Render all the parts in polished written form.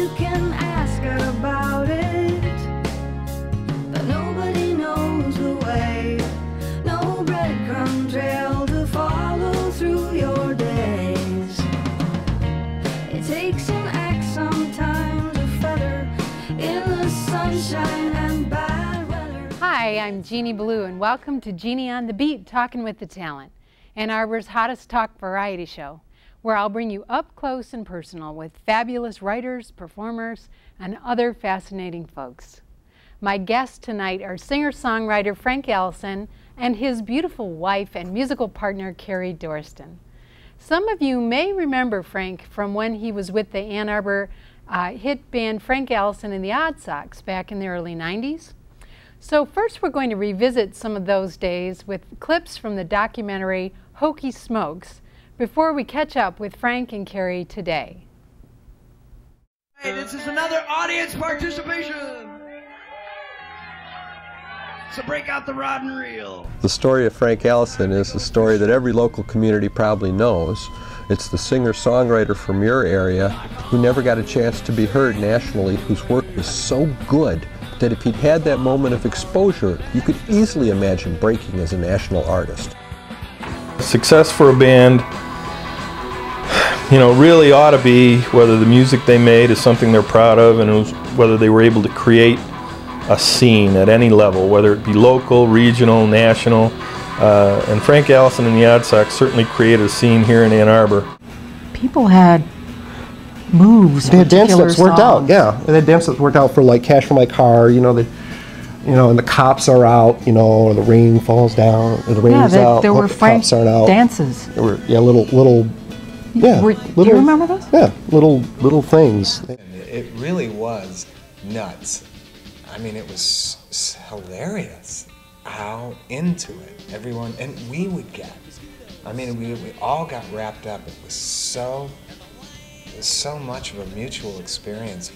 You can ask about it, but nobody knows the way. No breadcrumb trail to follow through your days. It takes an axe sometimes, a feather in the sunshine and bad weather. Hi, I'm Jeannie Blue, and welcome to Jeannie on the Beat, Talking with the Talent, Ann Arbor's hottest talk variety show, where I'll bring you up close and personal with fabulous writers, performers, and other fascinating folks. My guests tonight are singer-songwriter Frank Allison and his beautiful wife and musical partner Carrie Dorston. Some of you may remember Frank from when he was with the Ann Arbor hit band Frank Allison and the Odd Sox back in the early 90s. So first we're going to revisit some of those days with clips from the documentary Hokey Smokes before we catch up with Frank and Carrie today. Hey, this is another audience participation. So break out the rod and reel. The story of Frank Allison is a story that every local community probably knows. It's the singer-songwriter from your area who never got a chance to be heard nationally, whose work was so good that if he'd had that moment of exposure, you could easily imagine breaking as a national artist. Success for a band, really ought to be whether the music they made is something they're proud of and whether they were able to create a scene at any level, whether it be local, regional, national. And Frank Allison and the Odd Sox certainly created a scene here in Ann Arbor. People had moves. They had dance steps worked out, yeah. And they had dance steps worked out for like Cash for My Car, and the cops are out, or the rain falls down, or the rain's out. There were Frank cops aren't out. dances. There were, little. Do you remember those? Yeah, little things. It really was nuts. I mean, it was hilarious how into it everyone, and we would get. I mean, we all got wrapped up. It was so much of a mutual experience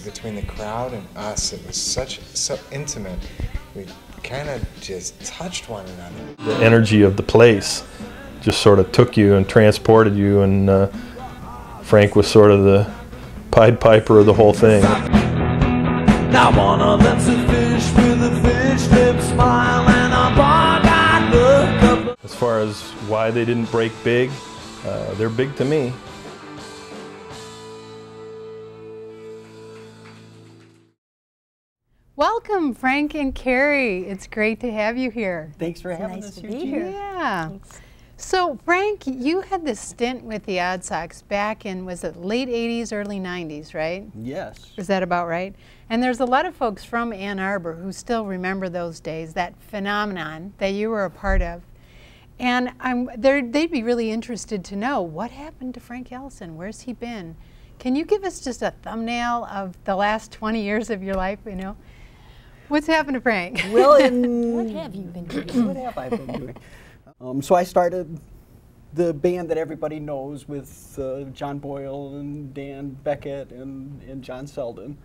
between the crowd and us. It was so intimate. We kind of just touched one another. The energy of the place just sort of took you and transported you, and Frank was sort of the Pied Piper of the whole thing. Now one of them's a fish with a fish lip smile and a bug-eyed look. As far as why they didn't break big, they're big to me. Welcome, Frank and Carrie. It's great to have you here. Thanks for having us here. Yeah. Thanks. So, Frank, you had this stint with the Odd Sox back in, was it late 80s, early 90s, right? Yes. Is that about right? And there's a lot of folks from Ann Arbor who still remember those days, that phenomenon that you were a part of. And they'd be really interested to know, what happened to Frank Allison? Where's he been? Can you give us just a thumbnail of the last 20 years of your life, What's happened to Frank? Well, what have you been doing? What have I been doing? So I started the band that everybody knows with John Boyle and Dan Beckett and John Selden.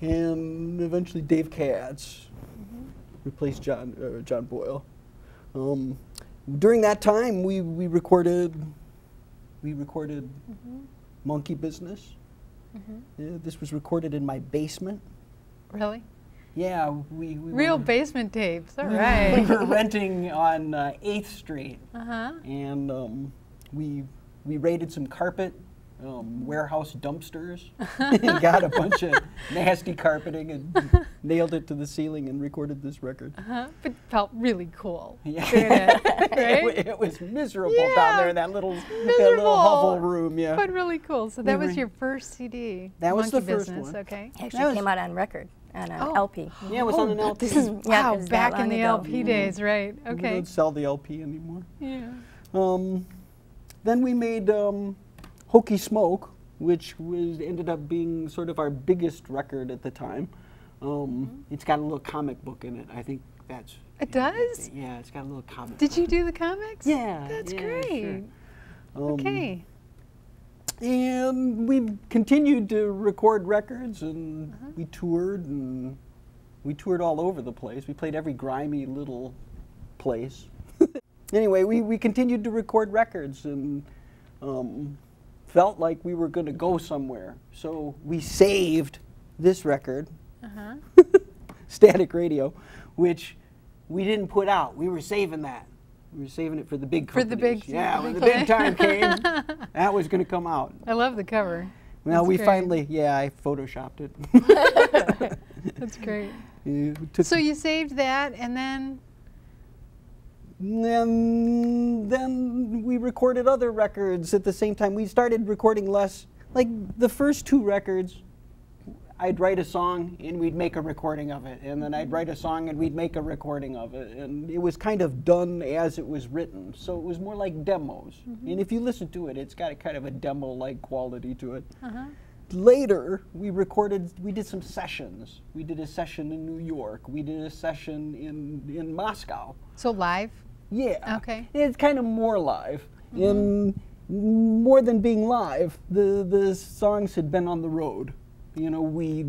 And eventually Dave Katz replaced John Boyle. During that time, we recorded Monkey Business. This was recorded in my basement. Really? Yeah, we Real were, basement tapes, all right. We were renting on 8th Street, Uh-huh. and we raided some carpet, warehouse dumpsters, and got a bunch of nasty carpeting and nailed it to the ceiling and recorded this record. Uh-huh. But felt really cool. Yeah. Doing it, right? It was miserable Yeah, down there in that little hovel room. Yeah, But really cool. So that was your first CD. That was Monkey the first Business, one. Okay. Actually came out on record, on an LP. Yeah, it was on an LP. This is Wow, it was back that in long the ago. LP days, right? We Okay. don't sell the LP anymore. Yeah. Then we made Hokey Smoke, which ended up being sort of our biggest record at the time. It's got a little comic book in it. I think that's... It does? Yeah, it's got a little comic Did book. you do the comics? Yeah. That's yeah, great. Sure. Okay. And we continued to record records, and we toured, and we toured all over the place. We played every grimy little place. Anyway, we continued to record records, and felt like we were going to go somewhere. So we saved this record, Static Radio, which we didn't put out. We were saving that. We were saving it for the big companies. For the big, yeah, when the big time came, that was going to come out. I love the cover. Well, That's we great. finally, yeah, I photoshopped it. That's great. So you saved that, and then then we recorded other records at the same time. We started recording less. Like the first 2 records, I'd write a song and we'd make a recording of it, and then I'd write a song and we'd make a recording of it, and it was kind of done as it was written. So it was more like demos. And if you listen to it, it's got a kind of a demo-like quality to it. Later, we did some sessions. We did a session in New York. We did a session in Moscow. So live? Yeah. Okay. It's kind of more live. And more than being live, the songs had been on the road. You know, we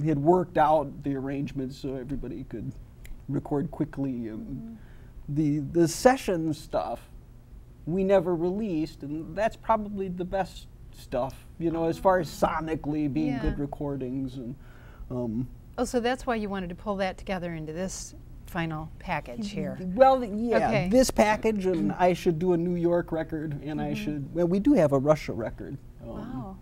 had worked out the arrangements so everybody could record quickly. And the session stuff we never released, and that's probably the best stuff, you know, as far as sonically being good recordings. And oh, so that's why you wanted to pull that together into this final package here. Well, yeah, Okay. this package, and I should do a New York record, and I should, well, we do have a Russia record. Wow.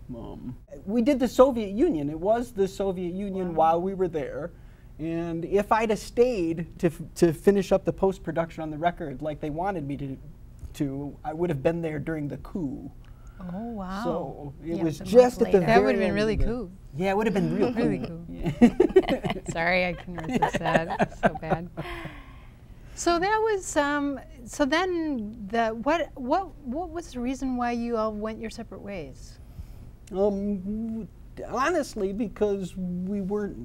We did the Soviet Union. It was the Soviet Union while we were there. And if I'd have stayed to finish up the post-production on the record like they wanted me to, I would have been there during the coup. Oh, wow. So it Yeah, was so just at the very that would have been end really of it. cool. Yeah, it would have been real cool. Really cool. Yeah. Sorry, I couldn't resist that. So bad. So that was so then what was the reason why you all went your separate ways? Honestly, because we weren't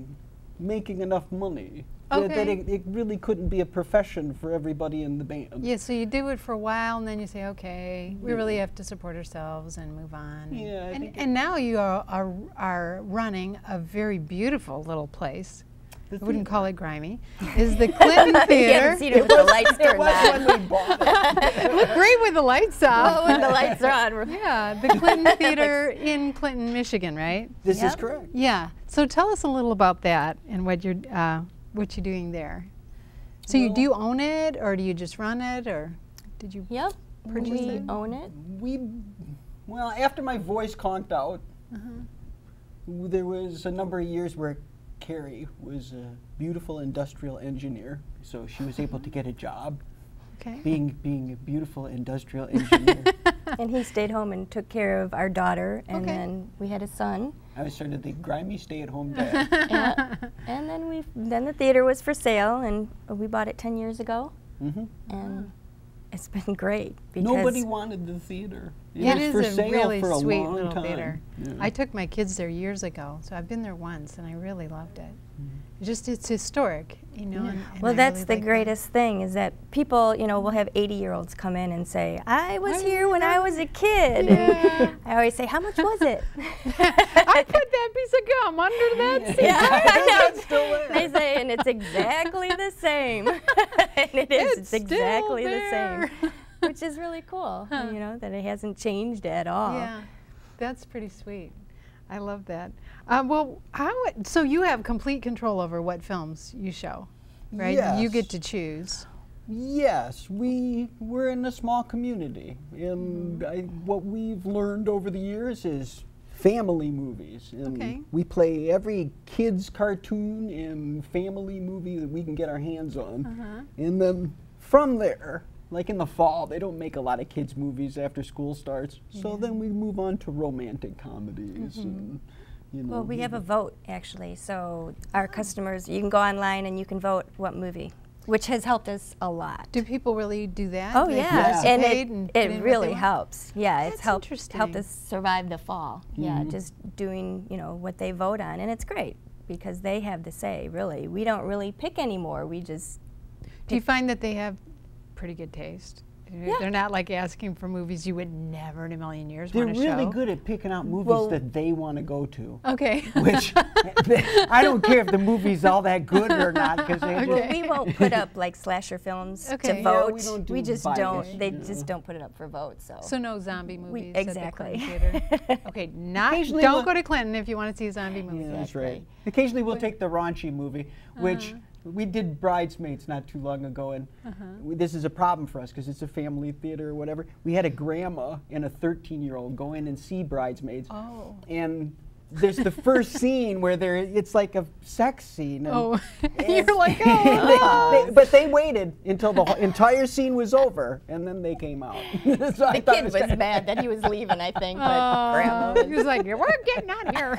making enough money. Okay. That it really couldn't be a profession for everybody in the band. Yeah, so you do it for a while, and then you say, okay, we really have to support ourselves and move on. Yeah, and now you are running a very beautiful little place. I wouldn't call it grimy. Is the Clinton Theater. See it with the lights turned on. When we bought it. It looked great with the lights off. When the lights are on. Yeah, the Clinton Theater in Clinton, Michigan, right? This is Yep. correct. Yeah. So tell us a little about that and what you're doing there. So do you own it, or do you just run it, or did you Yep. purchase We it? own it. Well, after my voice conked out, there was a number of years where Carrie was a beautiful industrial engineer, so she was able to get a job Okay. being a beautiful industrial engineer. And he stayed home and took care of our daughter, and Okay. then we had a son. I was sort of the grimy stay-at-home dad. Yeah. And then the theater was for sale, and we bought it 10 years ago. And it's been great because Nobody wanted the theater. It was for is a sale really for a sweet long little time. theater. Yeah. I took my kids there years ago, so I've been there once, and I really loved it. It's historic, you know. And well, I that's really the like that. greatest thing is that people, you know, will have 80-year-olds come in and say, I was here when I was a kid. And I always say, how much was it? I put that piece of gum under that seat. Yeah, still there. They say, and it's exactly the same. And it is. It's still exactly the there. same. Which is really cool, you know, that it hasn't changed at all. Yeah, that's pretty sweet. I love that. Well, so you have complete control over what films you show, right? Yes. You get to choose. Yes, we're in a small community, and what we've learned over the years is family movies. And Okay. we play every kid's cartoon and family movie that we can get our hands on. And then from there, like in the fall, they don't make a lot of kids' movies after school starts. So then we move on to romantic comedies. And, you know, Well, we have a vote, actually. So our customers, you can go online and you can vote what movie, which has helped us a lot. Do people really do that? Oh, They yeah. participate And put in it what really they want? helps. Yeah, it's That's helped interesting. us survive the fall. Yeah, just doing, you know, what they vote on. And it's great because they have the say, really. We don't really pick anymore. We just Do you find that they have pretty good taste? They're not like asking for movies you would never in a million years They're want to really show. good at picking out movies that they want to go to. Okay. Which I don't care if the movie's all that good or not, because they Well, we won't put up like slasher films to Okay. vote. Yeah, we don't do we just bias, don't. They you know. just don't put it up for vote. So. So no zombie movies exactly. at the Clinton Theater. Okay, Occasionally don't we'll- go to Clinton if you want to see a zombie movie. Yeah, that's right. Occasionally we'll take the raunchy movie, which we did Bridesmaids not too long ago, and this is a problem for us because it's a family theater or whatever. We had a grandma and a 13-year-old go in and see Bridesmaids. Oh. And there's the first scene where it's like a sex scene. And, Oh, you're like, oh. but they waited until the entire scene was over, and then they came out. So I The thought kid was kinda- mad that he was leaving, I think, but Grandma He was like, we're getting out of here.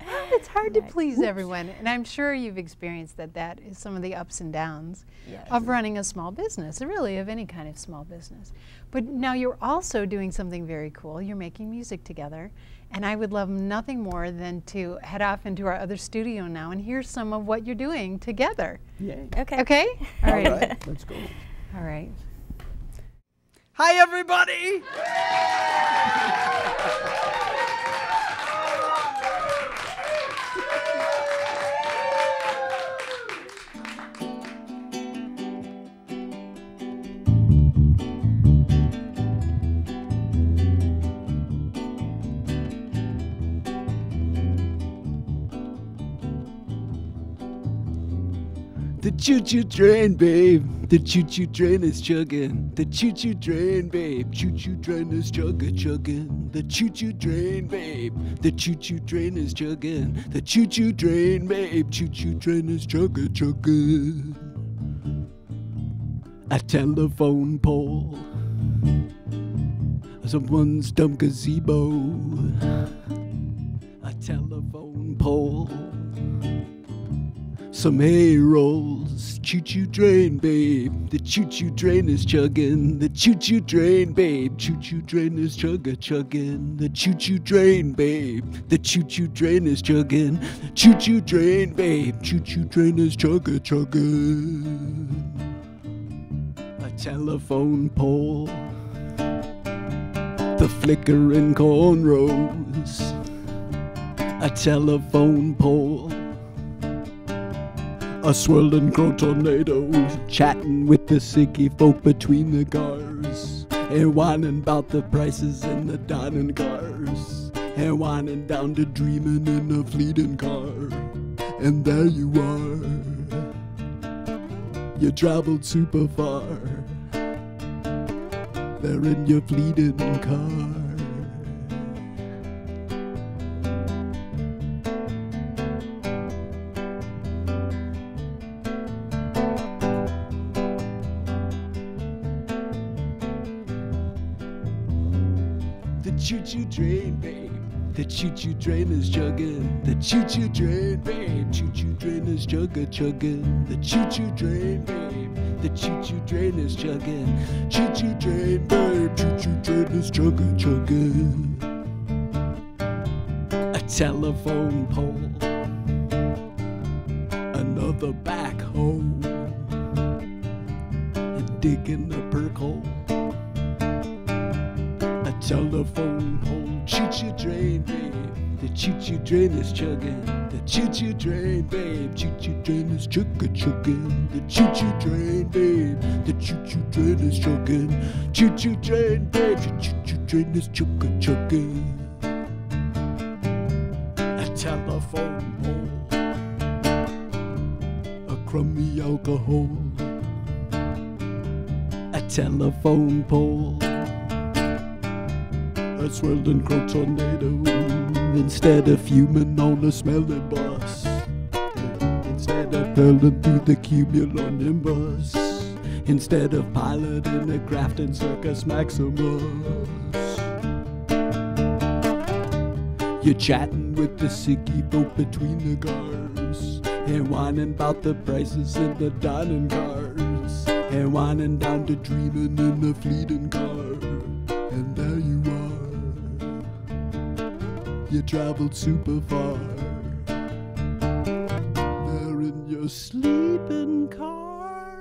Well, it's hard to please everyone, and I'm sure you've experienced that is some of the ups and downs of running a small business, really of any kind of small business. But now you're also doing something very cool. You're making music together, and I would love nothing more than to head off into our other studio now and hear some of what you're doing together. Yay. Okay. Okay? All All right. right, let's go. All right. Hi, everybody. The choo-choo train, babe. The choo-choo train is chugging. The choo-choo train, babe. Choo-choo train is chugging. The choo-choo train, babe. The choo-choo train is chugging. The choo-choo train, babe. Choo-choo train is chugging. A telephone pole. Someone's dumb gazebo. A telephone pole. Some hay rolls, choo-choo train, babe. The choo-choo train is chugging. The choo-choo train, babe. Choo-choo train is chugging. The choo-choo train, babe. The choo-choo train is chugging. Choo-choo train, babe. Choo-choo train is chugging. A telephone pole. The flickering cornrows. A telephone pole. A swirling crow tornado, chatting with the sicky folk between the cars, and whining about the prices in the dining cars, and winding down to dreaming in a fleeting car. And there you are, you traveled super far, there in your fleeting car. The choo-choo train, babe. The choo-choo train is chugging. The choo-choo train, babe. Choo-choo train is chugging. The choo-choo train, babe. The choo-choo train is chugging. Choo-choo train, babe. Choo-choo train is chugging. A telephone pole. Another backhoe. Digging a perk hole. Telephone pole, choo-choo train, babe. The choo-choo train is chugging. The choo-choo train, babe. Choo-choo train is chugging. The choo-choo train, babe. The choo-choo train is chugging. Choo-choo train, babe. The choo-choo train is chugging. A telephone pole, a crummy alcohol. A telephone pole. A swirling crow tornado. Instead of fuming on a smelly bus, instead of hurling through the cumulonimbus, instead of piloting a Grafton Circus Maximus, you're chatting with the sicky folk between the cars, and whining about the prices in the dining cars, and whining down to dreaming in a fleeting car. And there you are. You traveled super far. There in your sleeping car.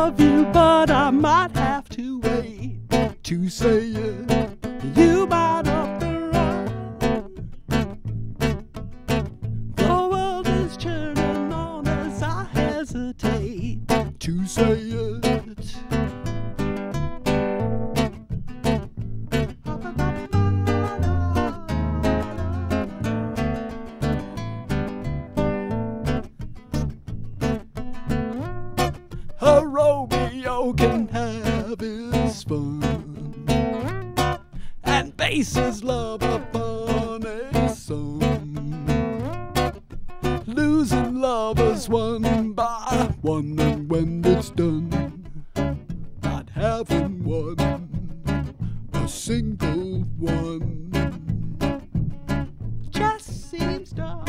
love you, but I might have to wait to say it. You might up the road. The world is turning on as I hesitate to say it. A Romeo can have his fun and base his love upon a song, losing lovers one by one, and when it's done, not having one, a single one, just seems dumb.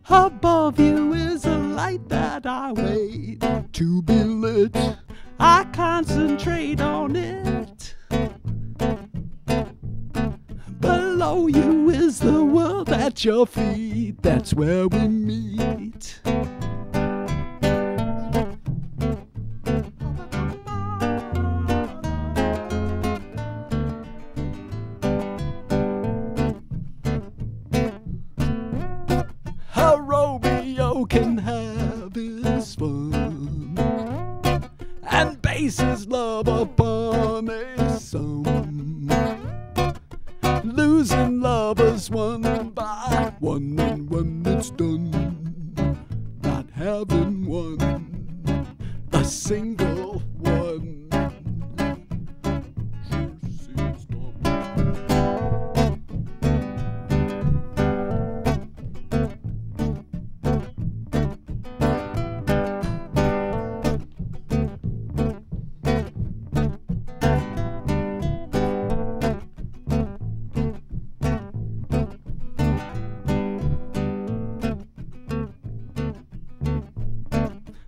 Above you is a light that I wait to be lit. I concentrate on it. Below you is the world at your feet. That's where we meet. A Romeo can have his fun and base his love upon a song, losing lovers one by one, and when it's done, not having one, a single one.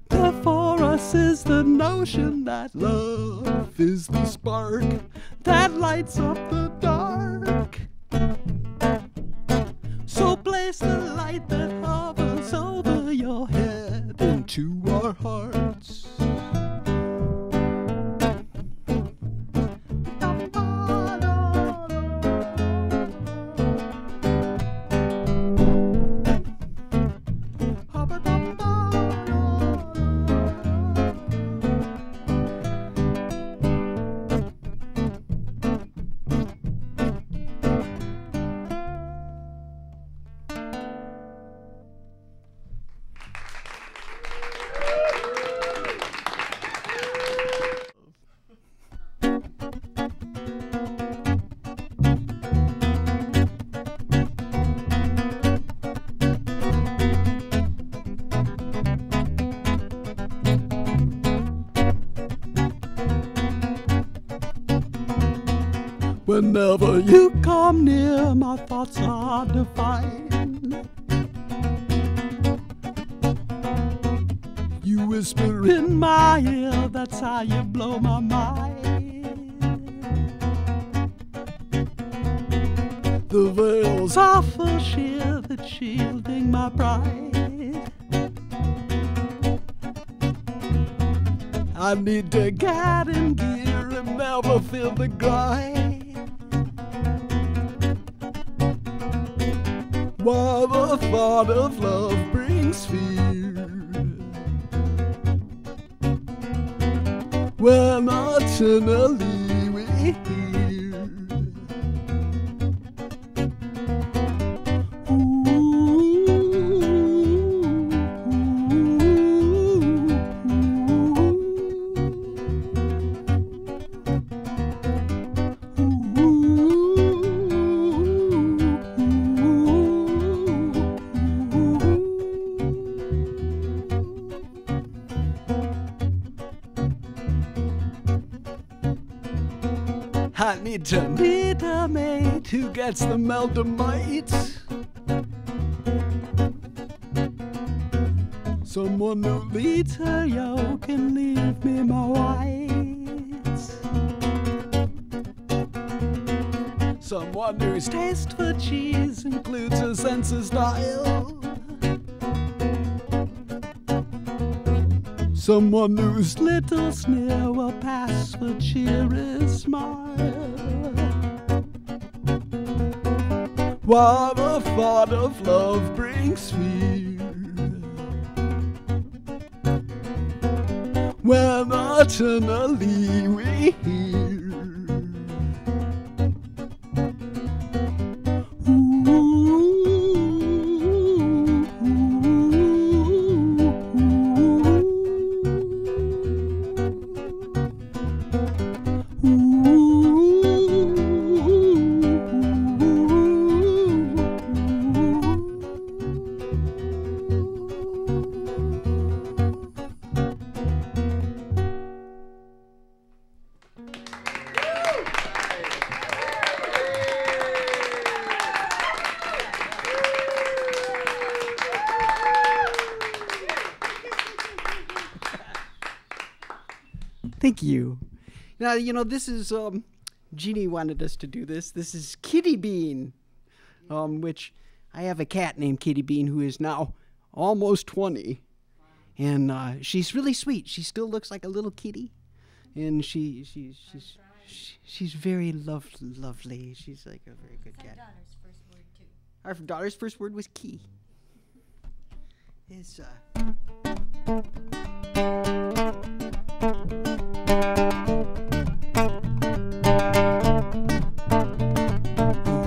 Before us is the notion that love is the spark that lights up the dark. So place the light that hovers over your head into our hearts. Whenever you come near, my thoughts are defined. You whisper in my ear, that's how you blow my mind. The veils offer sheer that's shielding my pride. I need to get in gear and never feel the grind. While the thought of love brings fear, when eternally we're here. to meet a mate who gets the meldamite. Someone who leads her yoke and leave me my white. Someone whose taste for cheese includes a sense of style. Someone whose little sneer will pass for cheery smile. While the thought of love brings fear, when eternally we hear. Thank you. Now, you know, this is, Jeannie wanted us to do this. This is Kitty Bean, which I have a cat named Kitty Bean who is now almost 20. And she's really sweet. She still looks like a little kitty. And she's very lovely. She's like a very good cat. Our daughter's first word was key. It's,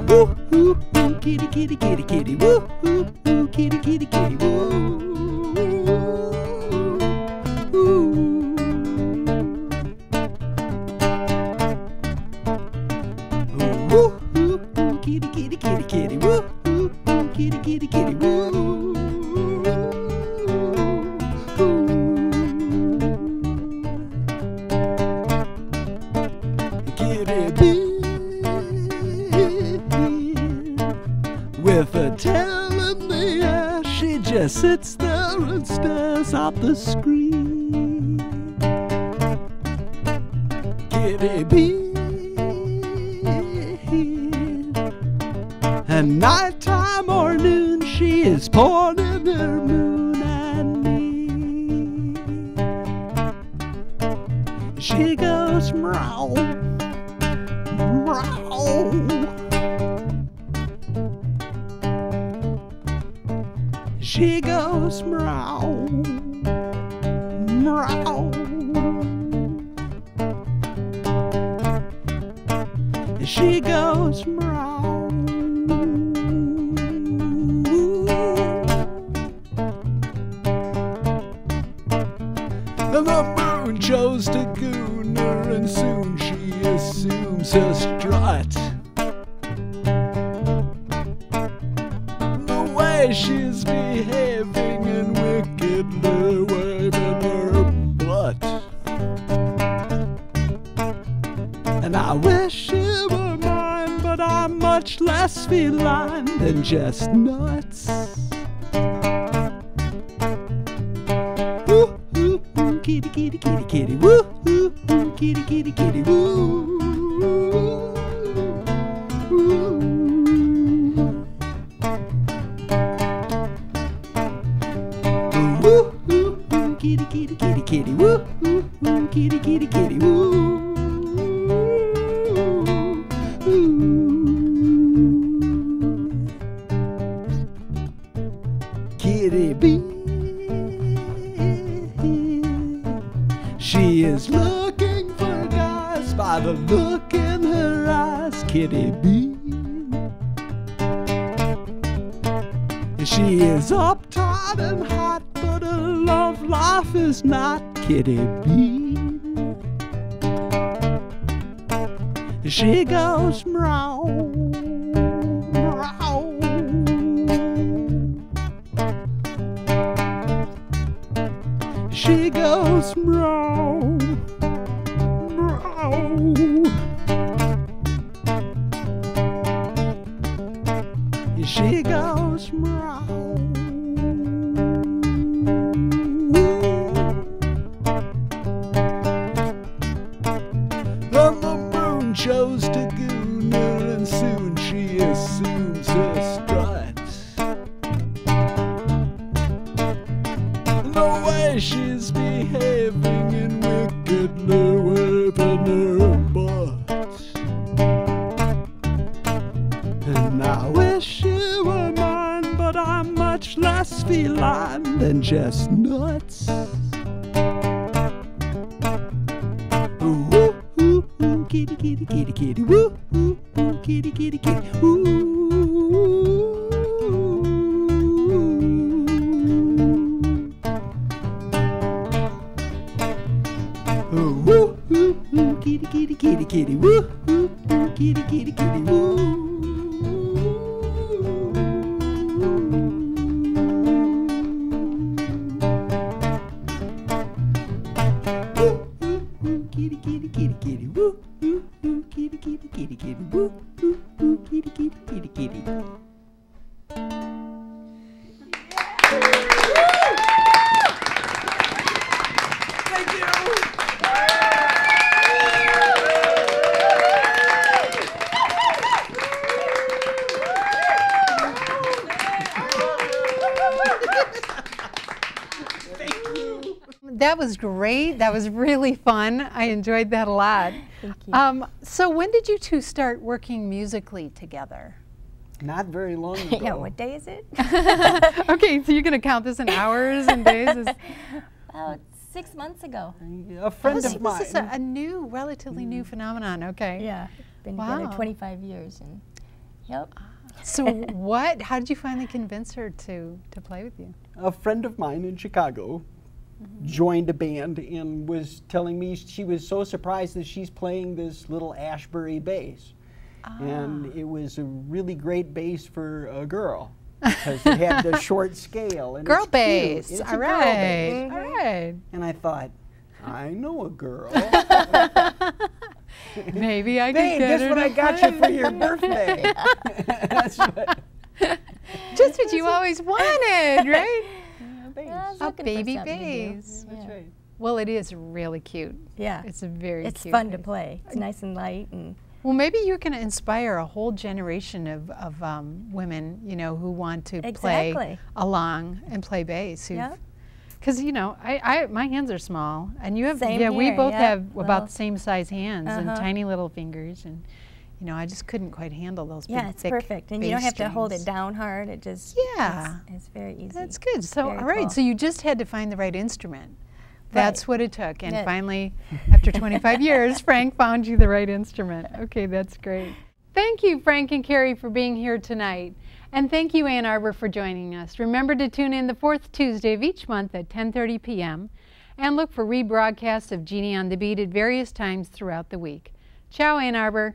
woo, woo, woo, kitty, kitty, kitty, kitty, woo, woo, woo, kitty, kitty, kitty, woo, woo, woo, woo, kitty, kitty, kitty, kitty, woo, woo, woo, kitty, kitty, kitty, woo. With a tail in the air, she just sits there and stares at the screen. Kitty Bean. And nighttime or noon, she is pointing her moon at me. She goes meow, meow. She goes meow, meow. She goes meow. And the moon chose to goon her, and soon she assumes her strut. The way she's behaving and wickedly waving her butt. And I wish she were mine, but I'm much less feline than just nuts. Woo, woo, woo, kitty, kitty, kitty, kitty, woo, woo, woo, kitty, kitty, kitty, woo, woo. Woo, woo, woo, kitty, kitty, kitty, kitty, woo, woo, woo, kitty, kitty, kitty, woo. Kitty Bean. She is looking for guys by the look in her eyes. Kitty Bean. She is uptight and hot, but her love life is not. Kitty Bean. She goes meow, meow. She goes meow, meow. she goes meow. Then the moon chose to goon her, and soon she assumes her struts. The way she's behaving and wickedly waving her butt. And I wish she were mine, but I'm much less feline than just nuts. Woo, ooh, ooh, kitty, kitty, kitty, kitty, woo, ooh, ooh, kitty, kitty, kitty, ooh. Woo, ooh, ooh, kitty, kitty, kitty, kitty, woo, ooh, ooh, kitty, kitty, kitty, woo. Kitty, kitty, kitty, kitty, woo, ooh, ooh, kitty, kitty, kitty, kitty, woo, ooh, ooh, kitty, kitty, kitty, kitty. Thank you. That was great. That was really fun. I enjoyed that a lot. Thank you. So when did you two start working musically together? Not very long ago. Yeah, what day is it? Okay, so you're going to count this in hours and days? About 6 months ago. A friend of mine. This is a new, relatively new phenomenon. Okay. Yeah, been together 25 years, and yep. So how did you finally convince her to play with you? A friend of mine in Chicago joined a band and was telling me she was so surprised that she's playing this little Ashbury bass. And it was a really great bass for a girl because it had the short scale. And Girl it's bass. cute. It's All a girl right. bass. All right. And I thought, I know a girl. Maybe I Babe, could get guess her what to I got play. you for your birthday? That's what. Just what you always wanted, right? I was A looking for baby something to do. bass. That's right. Well, it is really cute. Yeah. It's a very It's cute fun to bass. play. It's nice and light, and Well, maybe you're going to inspire a whole generation of women, you know, who want to play Exactly. along and play bass. Yep. Because, you know, my hands are small, and you have, Same we here, both yeah. have Well, about the same size hands and uh-huh. tiny little fingers, and, you know, I just couldn't quite handle those yeah, big, it's thick perfect. And you don't bass have to hold it strings. down hard. It just Yeah. it's very easy. That's good. So, Very all right, cool. so you just had to find the right instrument. That's Right. what it took. And Yeah. finally, after 25 years, Frank found you the right instrument. Okay, that's great. Thank you, Frank and Carrie, for being here tonight. And thank you, Ann Arbor, for joining us. Remember to tune in the fourth Tuesday of each month at 10:30 p.m. and look for rebroadcasts of Jeannie on the Beat at various times throughout the week. Ciao, Ann Arbor.